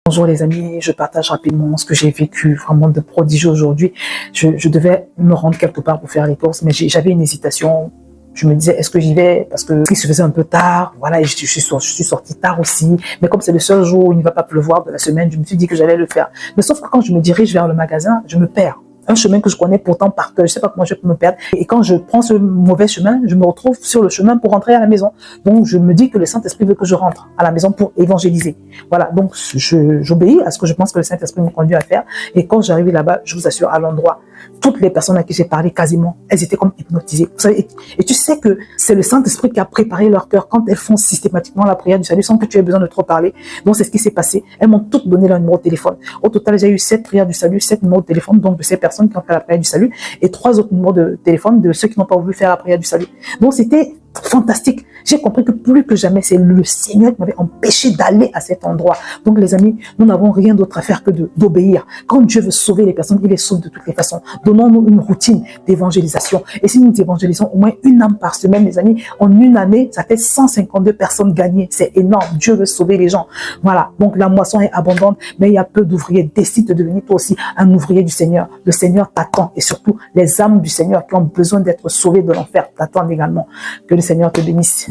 Bonjour les amis, je partage rapidement ce que j'ai vécu vraiment de prodigieux aujourd'hui. Je devais me rendre quelque part pour faire les courses, mais j'avais une hésitation. Je me disais, est-ce que j'y vais? Parce que il se faisait un peu tard. Voilà, et je suis sortie tard aussi. Mais comme c'est le seul jour où il ne va pas pleuvoir de la semaine, je me suis dit que j'allais le faire. Mais sauf que quand je me dirige vers le magasin, je me perds. Un chemin que je connais pourtant par cœur. Je sais pas comment je peux me perdre. Et quand je prends ce mauvais chemin, je me retrouve sur le chemin pour rentrer à la maison. Donc, je me dis que le Saint-Esprit veut que je rentre à la maison pour évangéliser. Voilà. Donc, j'obéis à ce que je pense que le Saint-Esprit me conduit à faire. Et quand j'arrive là-bas, je vous assure, à l'endroit, toutes les personnes à qui j'ai parlé quasiment, elles étaient comme hypnotisées. Vous savez, et tu sais que c'est le Saint-Esprit qui a préparé leur cœur quand elles font systématiquement la prière du salut sans que tu aies besoin de trop parler. Donc, c'est ce qui s'est passé. Elles m'ont toutes donné leur numéro de téléphone. Au total, j'ai eu 7 prières du salut, 7 numéros de téléphone, donc de ces personnes qui ont fait la prière du salut, et 3 autres numéros de téléphone de ceux qui n'ont pas voulu faire la prière du salut. Donc, c'était fantastique. J'ai compris que plus que jamais, c'est le Seigneur qui m'avait empêché d'aller à cet endroit. Donc, les amis, nous n'avons rien d'autre à faire que d'obéir. Quand Dieu veut sauver les personnes, il les sauve de toutes les façons. Donnons-nous une routine d'évangélisation. Et si nous évangélisons au moins une âme par semaine, les amis, en une année, ça fait 152 personnes gagnées. C'est énorme. Dieu veut sauver les gens. Voilà. Donc, la moisson est abondante, mais il y a peu d'ouvriers. Décide de devenir toi aussi un ouvrier du Seigneur. Le Seigneur t'attend. Et surtout, les âmes du Seigneur qui ont besoin d'être sauvées de l'enfer t'attendent également. Que le Seigneur te bénisse.